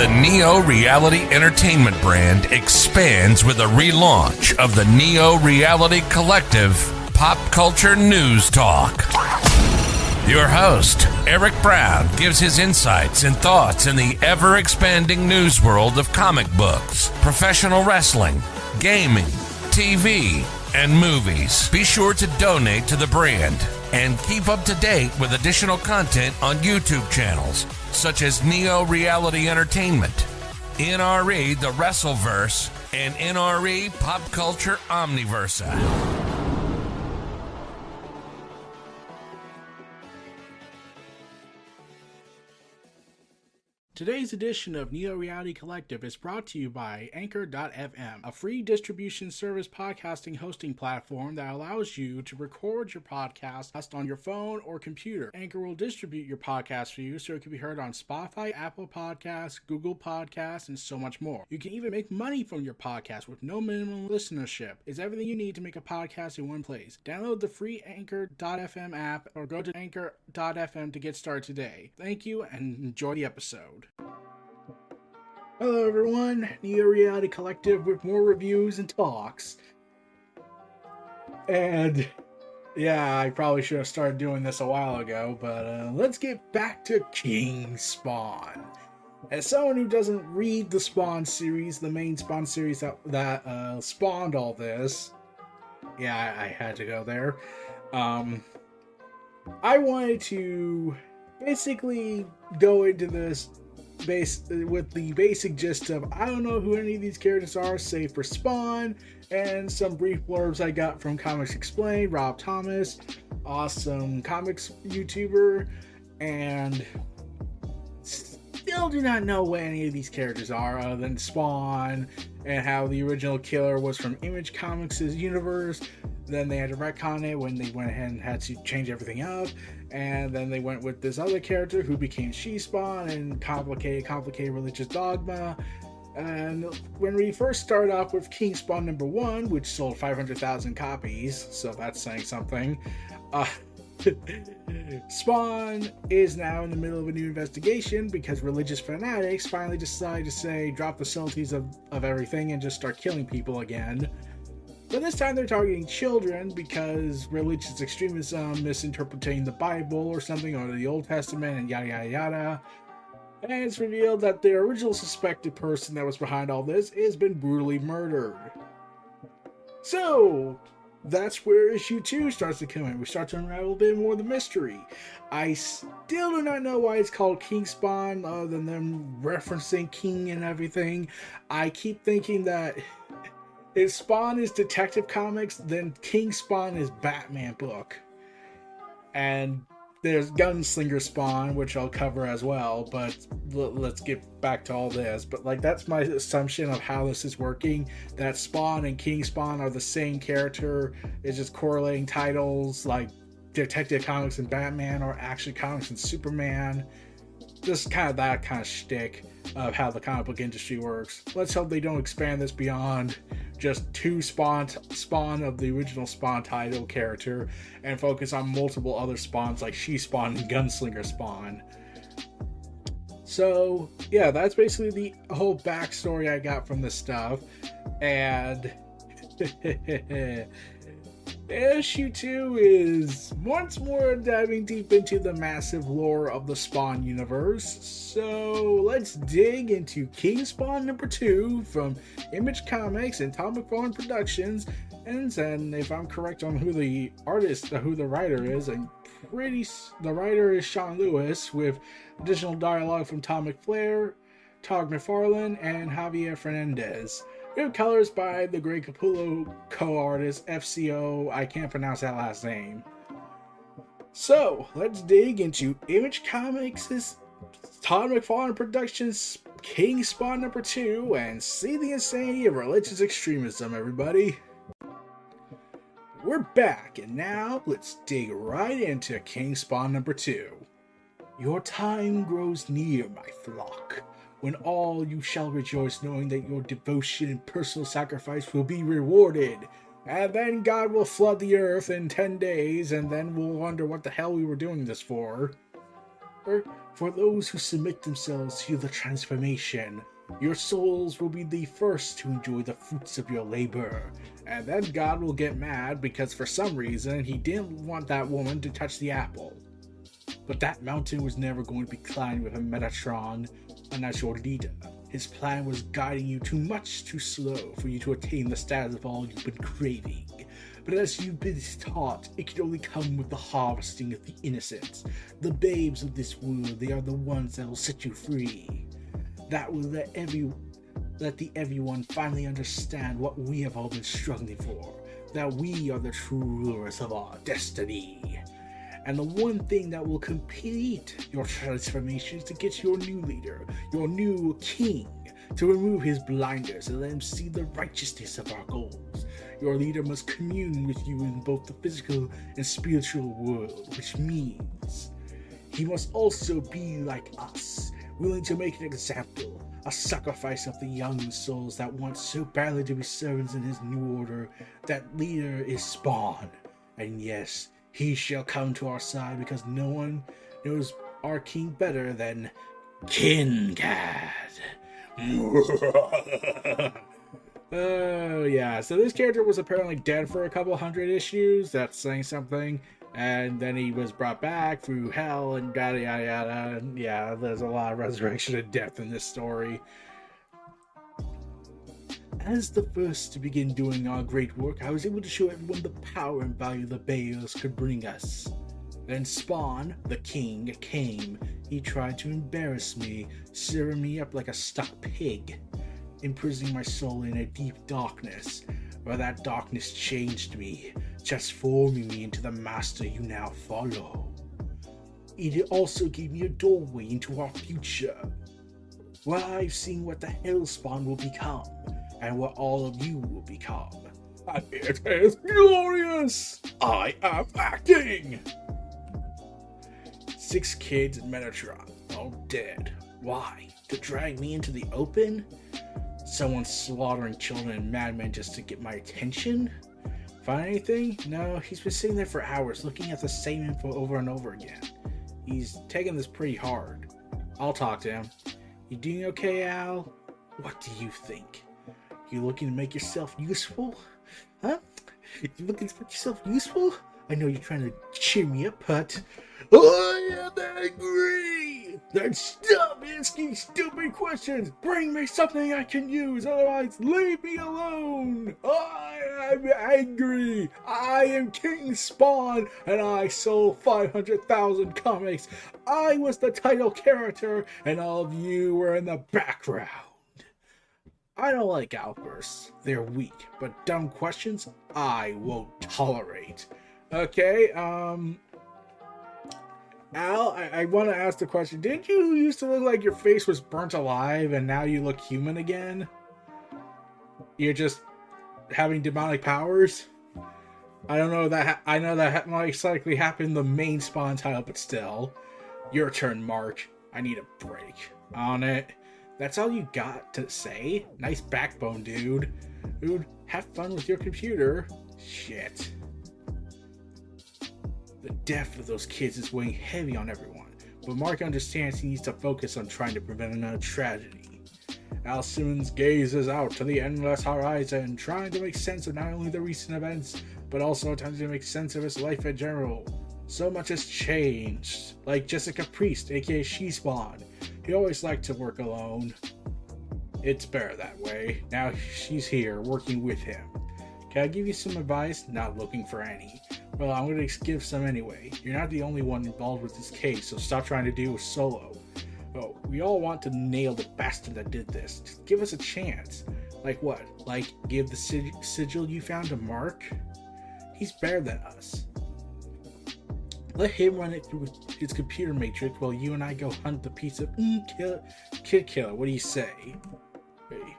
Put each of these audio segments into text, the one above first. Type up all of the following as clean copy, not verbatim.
The Neo Reality Entertainment brand expands with a relaunch of the Neo Reality Collective Pop Culture News Talk. Your host, Eric Brown, gives his insights and thoughts in the ever-expanding news world of comic books, professional wrestling, gaming, TV, and movies. Be sure to donate to the brand and keep up to date with additional content on YouTube channels such as Neo Reality Entertainment, NRE The Wrestleverse, and NRE Pop Culture Omniverse. Today's edition of Neo Reality Collective is brought to you by Anchor.fm, a free distribution service podcasting hosting platform that allows you to record your podcast on your phone or computer. Anchor will distribute your podcast for you so it can be heard on Spotify, Apple Podcasts, Google Podcasts, and so much more. You can even make money from your podcast with no minimum listenership. It's everything you need to make a podcast in one place. Download the free Anchor.fm app or go to Anchor.fm to get started today. Thank you and enjoy the episode. Hello everyone, Neo Reality Collective with more reviews and talks. And yeah, I probably should have started doing this a while ago, but let's get back to King Spawn. As someone who doesn't read the Spawn series, the main Spawn series that spawned all this, yeah, I had to go there. I wanted to basically go into this with the basic gist of I don't know who any of these characters are save for Spawn and some brief blurbs I got from Comics Explained, Rob Thomas, awesome comics YouTuber, and still do not know what any of these characters are other than Spawn and how the original killer was from Image Comics' universe. Then they had to retcon it when they went ahead and had to change everything up. And then they went with this other character who became She-Spawn and complicated religious dogma. And when we first started off with King Spawn number 1, which sold 500,000 copies, so that's saying something, Spawn is now in the middle of a new investigation because religious fanatics finally decided to say drop the subtleties of everything and just start killing people again. But this time they're targeting children because religious extremism, misinterpreting the Bible or something, or the Old Testament, and yada yada yada. And it's revealed that the original suspected person that was behind all this has been brutally murdered. So that's where issue 2 starts to come in. We start to unravel a bit more of the mystery. I still do not know why it's called King Spawn, other than them referencing King and everything. I keep thinking that if Spawn is Detective Comics, then King Spawn is Batman book. And there's Gunslinger Spawn, which I'll cover as well, but let's get back to all this. But like, that's my assumption of how this is working, that Spawn and King Spawn are the same character. It's just correlating titles like Detective Comics and Batman, or actually Comics and Superman. Just kind of that kind of shtick of how the comic book industry works. Let's hope they don't expand this beyond just two Spawn of the original Spawn title character and focus on multiple other Spawns like She-Spawn and Gunslinger Spawn. So yeah, that's basically the whole backstory I got from this stuff. And issue 2 is once more diving deep into the massive lore of the Spawn universe. So let's dig into King Spawn number 2 from Image Comics and Todd McFarlane Productions. And if I'm correct on who the writer is, the writer is Sean Lewis, with additional dialogue from Todd McFarlane, and Javi Henerdez. We have colors by the Greg Capullo co-artist FCO. I can't pronounce that last name. So let's dig into Image Comics' Todd McFarlane Productions King Spawn number 2 and see the insanity of religious extremism, everybody. We're back, and now let's dig right into King Spawn number 2. Your time grows near, my flock, when all you shall rejoice, knowing that your devotion and personal sacrifice will be rewarded. And then God will flood the earth in 10 days, and then we'll wonder what the hell we were doing this for. for those who submit themselves to the transformation, your souls will be the first to enjoy the fruits of your labor. And then God will get mad because for some reason he didn't want that woman to touch the apple. But that mountain was never going to be climbed with a Metatron and as your leader. His plan was guiding you too much too slow for you to attain the status of all you've been craving. But as you've been taught, it can only come with the harvesting of the innocents. The babes of this world, they are the ones that will set you free. That will let everyone finally understand what we have all been struggling for. That we are the true rulers of our destiny. And the one thing that will complete your transformation is to get your new leader, your new king, to remove his blinders and let him see the righteousness of our goals. Your leader must commune with you in both the physical and spiritual world, which means he must also be like us, willing to make an example, a sacrifice of the young souls that want so badly to be servants in his new order. That leader is Spawn, and yes, he shall come to our side because no one knows our king better than Kincaid. Oh, yeah. So this character was apparently dead for a couple hundred issues. That's saying something. And then he was brought back through hell and yada yada yada. And yeah, there's a lot of resurrection and death in this story. As the first to begin doing our great work, I was able to show everyone the power and value the bales could bring us. Then Spawn, the king, came. He tried to embarrass me, stirring me up like a stuck pig, imprisoning my soul in a deep darkness, where that darkness changed me, transforming me into the master you now follow. It also gave me a doorway into our future, where I've seen what the Hellspawn will become, and what all of you will become. And it is glorious! I am acting! 6 kids in Metatron, all dead. Why? To drag me into the open? Someone slaughtering children and madmen just to get my attention? Find anything? No, he's been sitting there for hours looking at the same info over and over again. He's taking this pretty hard. I'll talk to him. You doing okay, Al? What do you think? You looking to make yourself useful? Huh? You looking to make yourself useful? I know you're trying to cheer me up, but I am angry! Then stop asking stupid questions! Bring me something I can use, otherwise leave me alone! I am angry! I am King Spawn, and I sold 500,000 comics! I was the title character, and all of you were in the background! I don't like outbursts. They're weak, but dumb questions I won't tolerate. Okay, Al, I want to ask the question. Didn't you used to look like your face was burnt alive and now you look human again? You're just having demonic powers? I don't know that. I know that might likely happen in the main Spawn title, but still. Your turn, Mark. I need a break. On it. That's all you got to say? Nice backbone, dude. Dude, have fun with your computer. Shit. The death of those kids is weighing heavy on everyone, but Mark understands he needs to focus on trying to prevent another tragedy. Al Simmons gazes out to the endless horizon, trying to make sense of not only the recent events, but also attempting to make sense of his life in general. So much has changed. Like Jessica Priest, aka She-Spawn. He always liked to work alone. It's better that way. Now she's here, working with him. Can I give you some advice? Not looking for any. Well, I'm going to give some anyway. You're not the only one involved with this case, so stop trying to do it solo. Oh, we all want to nail the bastard that did this. Just give us a chance. Like what? Like give the sigil you found to Mark? He's better than us. Let him run it through his computer matrix while you and I go hunt the piece of kid killer. What do you say? Hey.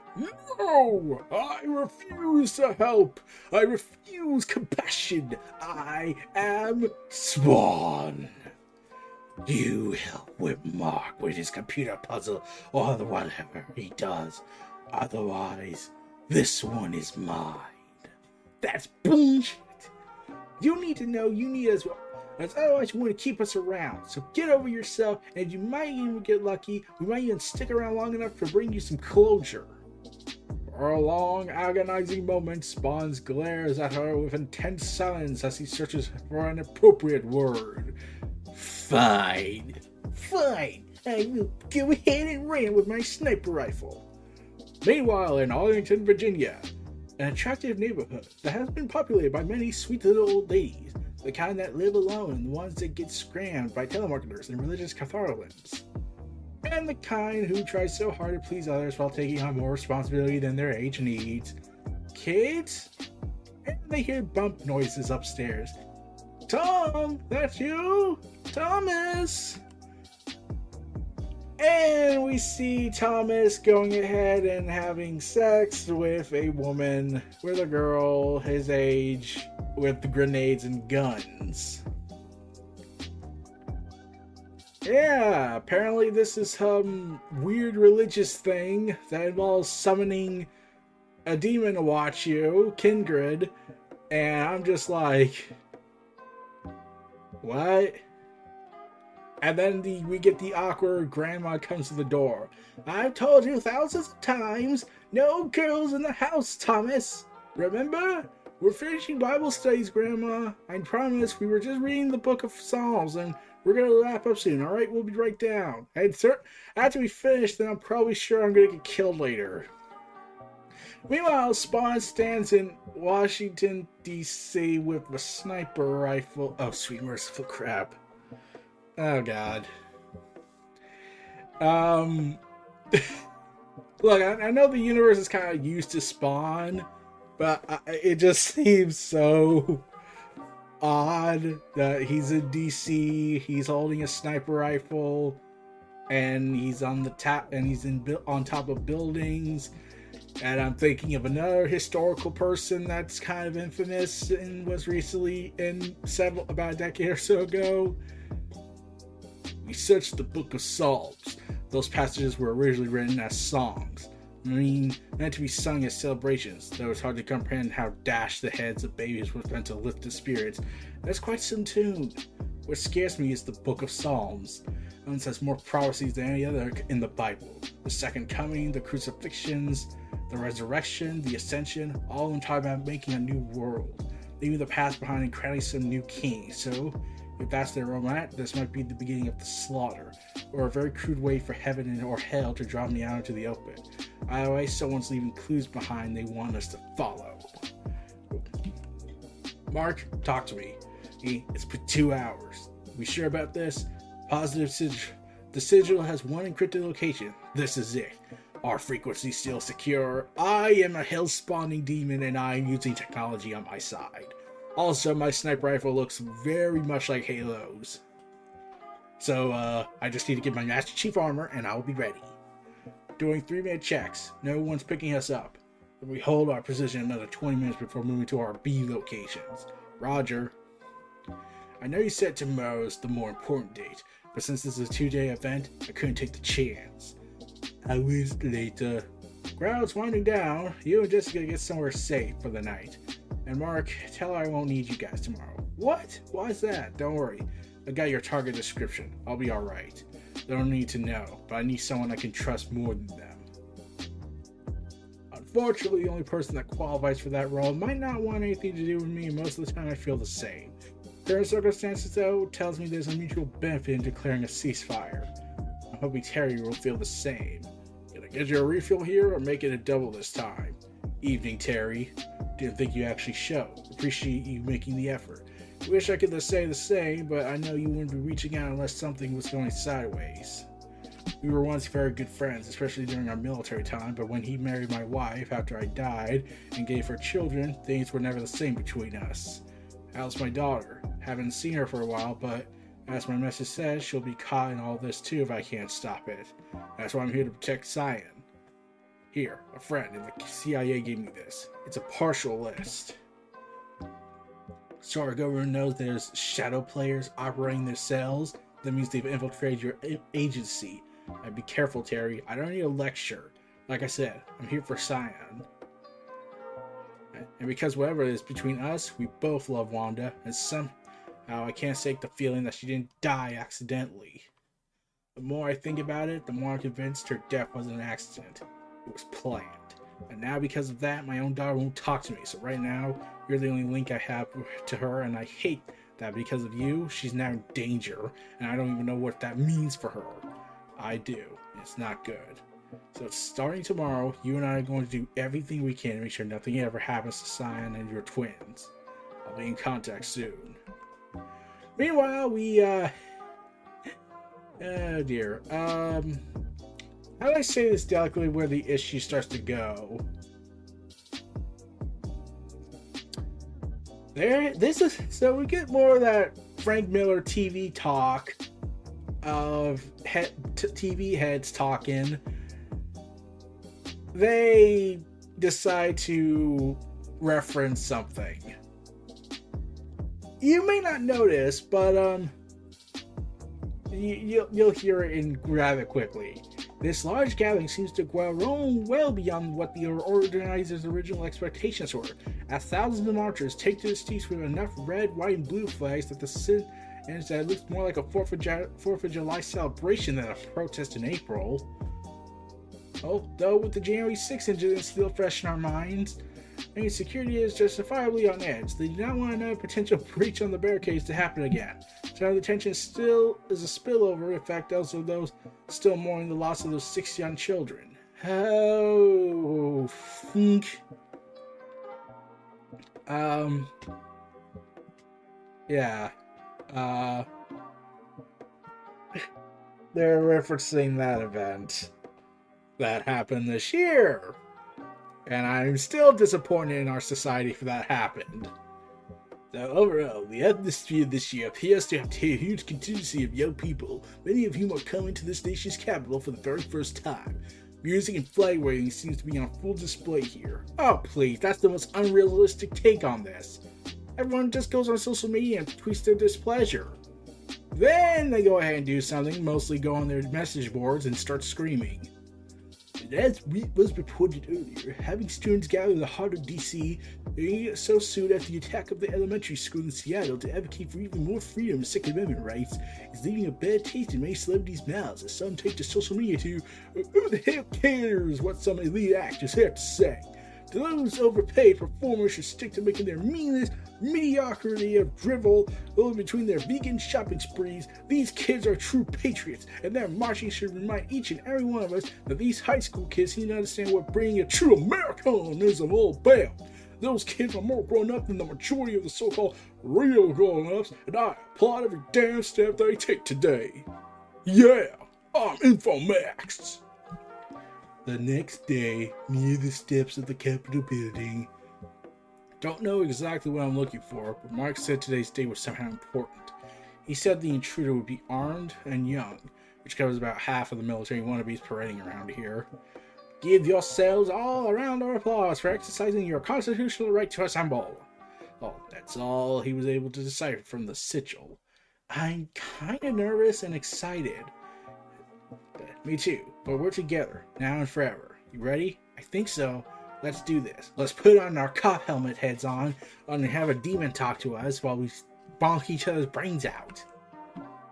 No! I refuse to help! I refuse compassion! I am Spawn! You help with Mark with his computer puzzle or whatever he does. Otherwise, this one is mine. That's bullshit! You need to know you need as well. as otherwise you want to keep us around. So get over yourself, and you might even get lucky. We might even stick around long enough to bring you some closure. For a long, agonizing moment, Spawns glares at her with intense silence as he searches for an appropriate word. Fine. Fine. I will go ahead and ram with my sniper rifle. Meanwhile, in Arlington, Virginia, an attractive neighborhood that has been populated by many sweet little old ladies, the kind that live alone and the ones that get scammed by telemarketers and religious Catharans, and the kind who try so hard to please others while taking on more responsibility than their age needs. Kids? And they hear bump noises upstairs. Tom, that's you? Thomas! And we see Thomas going ahead and having sex with a woman, with a girl his age, with grenades and guns. Yeah, apparently this is some weird religious thing that involves summoning a demon to watch you, Kincaid, and I'm just like, what? And then we get the awkward grandma comes to the door. I've told you thousands of times, no girls in the house, Thomas. Remember? We're finishing Bible studies, Grandma. I promise we were just reading the book of Psalms and we're going to wrap up soon, alright? We'll be right down. And after we finish, then I'm probably sure I'm going to get killed later. Meanwhile, Spawn stands in Washington, D.C. with a sniper rifle. Oh, sweet merciful crap. Oh, God. Look, I know the universe is kind of used to Spawn, but it just seems so odd that he's in DC, he's holding a sniper rifle, and he's on the top, and he's on top of buildings. And I'm thinking of another historical person that's kind of infamous and was recently about a decade or so ago. We searched the Book of Psalms. Those passages were originally written as songs, meant to be sung as celebrations, though it's hard to comprehend how dashed the heads of babies was meant to lift the spirits. That's quite some tune. What scares me is the Book of Psalms. It has more prophecies than any other in the Bible. The second coming, the crucifixions, the resurrection, the ascension, all in time about making a new world, leaving the past behind and crowning some new king. So, if that's their romantic, this might be the beginning of the slaughter, or a very crude way for heaven or hell to drop me out into the open. Either way, someone's leaving clues behind they want us to follow. Mark, talk to me. It's been 2 hours. We sure about this? Positive sigil. The sigil has one encrypted location. This is it. Our frequency still secure. I am a hell-spawning demon and I am using technology on my side. Also, my sniper rifle looks very much like Halo's. So, I just need to get my Master Chief armor and I'll be ready. Doing 3-minute checks. No one's picking us up. We hold our position another 20 minutes before moving to our B locations. Roger. I know you said tomorrow is the more important date, but since this is a 2-day event, I couldn't take the chance. Hours later. Crowd's winding down. You and Jessica get somewhere safe for the night. And Mark, tell her I won't need you guys tomorrow. What? Why is that? Don't worry. I got your target description. I'll be alright. They don't need to know, but I need someone I can trust more than them. Unfortunately, the only person that qualifies for that role might not want anything to do with me, and most of the time I feel the same. Current circumstances, though, tells me there's a mutual benefit in declaring a ceasefire. I'm hoping Terry will feel the same. Gonna get you a refill here, or make it a double this time? Evening, Terry. Didn't think you actually showed. Appreciate you making the effort. Wish I could say the same, but I know you wouldn't be reaching out unless something was going sideways. We were once very good friends, especially during our military time, but when he married my wife after I died and gave her children, things were never the same between us. How's my daughter? Haven't seen her for a while, but as my message says, she'll be caught in all this too if I can't stop it. That's why I'm here to protect Cyan. Here, a friend in the CIA gave me this. It's a partial list. So our government knows there's shadow players operating their cells. That means they've infiltrated your agency. And be careful, Terry. I don't need a lecture. Like I said, I'm here for Cyan. And because whatever it is between us, we both love Wanda. And How I can't shake the feeling that she didn't die accidentally. The more I think about it, the more I'm convinced her death wasn't an accident. It was planned. And now because of that, my own daughter won't talk to me. So right now, you're the only link I have to her, and I hate that because of you, she's now in danger, and I don't even know what that means for her. I do. It's not good. So starting tomorrow, you and I are going to do everything we can to make sure nothing ever happens to Cyan and your twins. I'll be in contact soon. Meanwhile, oh dear. How do I say this delicately where the issue starts to go? So we get more of that Frank Miller TV talk of TV heads talking. They decide to reference something. You may not notice, but you'll hear it in rather quickly. This large gathering seems to grow well beyond what the organizers' original expectations were, as thousands of marchers take to the streets with enough red, white, and blue flags that it looks more like a 4th of July celebration than a protest in April. Oh, though with the January 6th incident still fresh in our minds, and security is justifiably on edge. They do not want another potential breach on the barricades to happen again. So the tension still is a spillover effect also those still mourning the loss of those 6 young children. Yeah. They're referencing that event that happened this year. And I'm still disappointed in our society for that happened. So overall, the atmosphere this year appears to have a huge contingency of young people, many of whom are coming to this nation's capital for the very first time. Music and flag waving seems to be on full display here. Oh please, that's the most unrealistic take on this. Everyone just goes on social media and tweets their displeasure. Then they go ahead and do something, mostly go on their message boards and start screaming. As was reported earlier, having students gather in the heart of D.C. so soon after the attack of the elementary school in Seattle to advocate for even more freedom and Second Amendment rights is leaving a bad taste in many celebrities' mouths as some take to social media to who the hell cares what some elite actors have to say. Those overpaid performers should stick to making their meaningless mediocrity of drivel between their vegan shopping sprees. These kids are true patriots, and their marching should remind each and every one of us that these high school kids need to understand what being a true Americanism all about. Those kids are more grown up than the majority of the so-called real grown-ups, and I applaud every damn step they take today. Yeah, I'm Infomax. The next day, near the steps of the Capitol building. Don't know exactly what I'm looking for, but Mark said today's day was somehow important. He said the intruder would be armed and young, which covers about half of the military wannabes parading around here. Give yourselves all around our applause for exercising your constitutional right to assemble. Oh, that's all he was able to decipher from the sigil. I'm kinda nervous and excited. Me too, but we're together, now and forever. You ready? I think so. Let's do this. Let's put on our cop helmet heads on and have a demon talk to us while we bonk each other's brains out.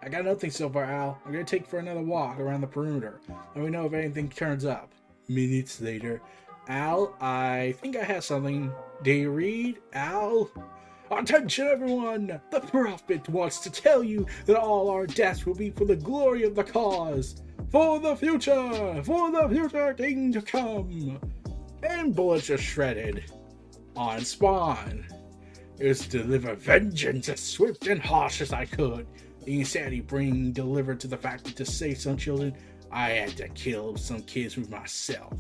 I got nothing so far, Al. I'm gonna take for another walk around the perimeter. Let me know if anything turns up. Minutes later. Al, I think I have something. Do you read, Al? Attention everyone! The prophet wants to tell you that all our deaths will be for the glory of the cause. For the future king to come. And bullets are shredded. On Spawn. It was to deliver vengeance as swift and harsh as I could. The insanity being delivered to the factory to save some children, I had to kill some kids with myself.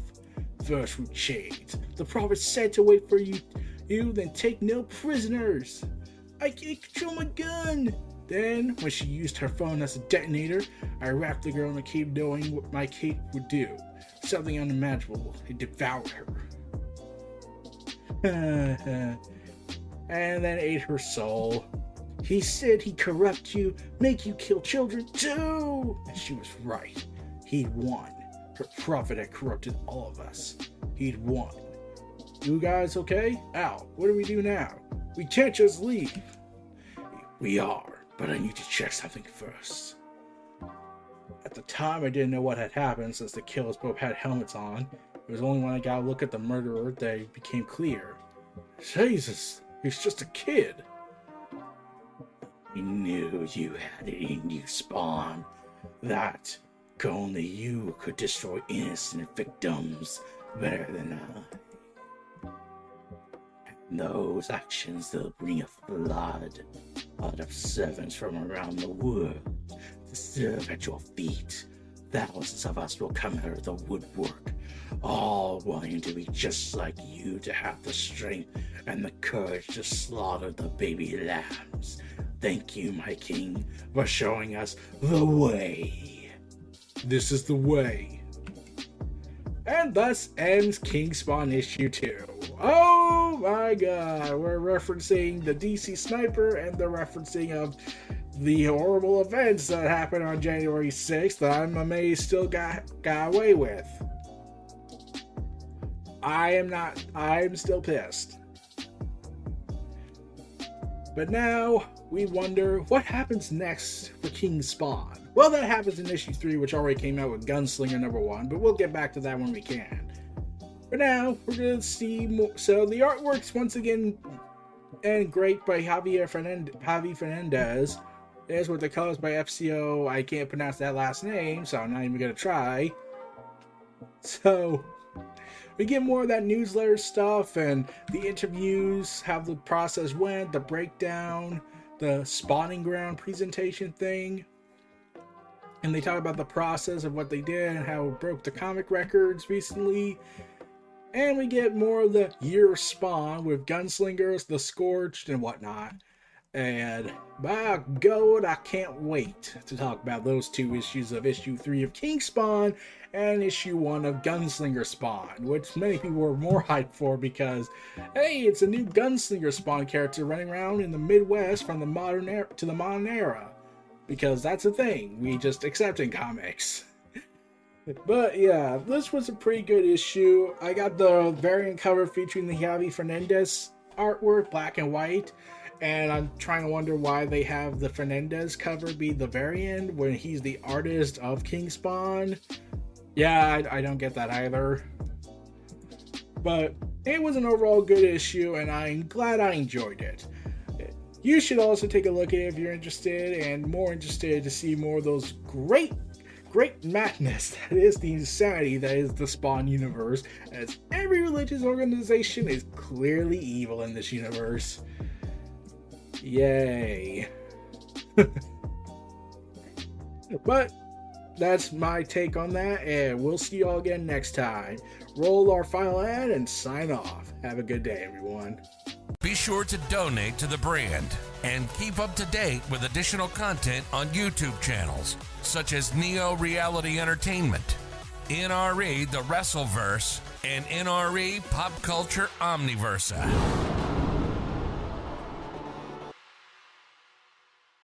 First with chains. The prophet said to wait for you then take no prisoners. I can't control my gun. Then, when she used her phone as a detonator, I wrapped the girl in a cape knowing what my cape would do. Something unimaginable. It devoured her. And then ate her soul. He said he'd corrupt you, make you kill children too. And she was right. He'd won. Her prophet had corrupted all of us. He'd won. You guys okay? Al, what do we do now? We can't just leave. We are. but I need to check something first. At the time, I didn't know what had happened since the killers both had helmets on. It was only when I got a look at the murderer that it became clear. Jesus, he's just a kid. I knew you had it in you, Spawn. That only you could destroy innocent victims better than I. And those actions will bring a flood of servants from around the world to serve at your feet. Thousands of us will come out of the woodwork, all wanting to be just like you, to have the strength and the courage to slaughter the baby lambs. Thank you, my king, for showing us the way. This is the way. And thus ends King Spawn issue 2. Oh my god, we're referencing the DC Sniper and the referencing of the horrible events that happened on January 6th that I'm amazed still got away with. I'm still pissed. But now we wonder what happens next for King Spawn. Well, that happens in issue 3, which already came out with Gunslinger #1, but we'll get back to that when we can. For now, we're going to see more. So the artwork's once again and great by Javi Henerdez. There's with the colors by FCO. I can't pronounce that last name, so I'm not even going to try. So we get more of that newsletter stuff and the interviews, how the process went, the breakdown, the spawning ground presentation thing. And they talk about the process of what they did and how it broke the comic records recently. And we get more of the Year of Spawn with Gunslingers, the Scorched, and whatnot. And by God, I can't wait to talk about those 2 issues of issue 3 of King Spawn and issue 1 of Gunslinger Spawn, which many people were more hyped for because, hey, it's a new Gunslinger Spawn character running around in the Midwest from the modern era to the modern era. Because that's a thing we just accept in comics. But yeah, this was a pretty good issue. I got the variant cover featuring the Javi Henerdez artwork, black and white. And I'm trying to wonder why they have the Henerdez cover be the variant when he's the artist of King Spawn. Yeah, I don't get that either. But it was an overall good issue, and I'm glad I enjoyed it. You should also take a look at it if you're interested, and more interested to see more of those great madness that is the insanity that is the Spawn universe, as every religious organization is clearly evil in this universe. Yay. But that's my take on that, and we'll see you all again next time. Roll our final ad and sign off. Have a good day, everyone. Be sure to donate to the brand and keep up to date with additional content on YouTube channels such as Neo Reality Entertainment, NRE The Wrestleverse, and NRE Pop Culture Omniverse.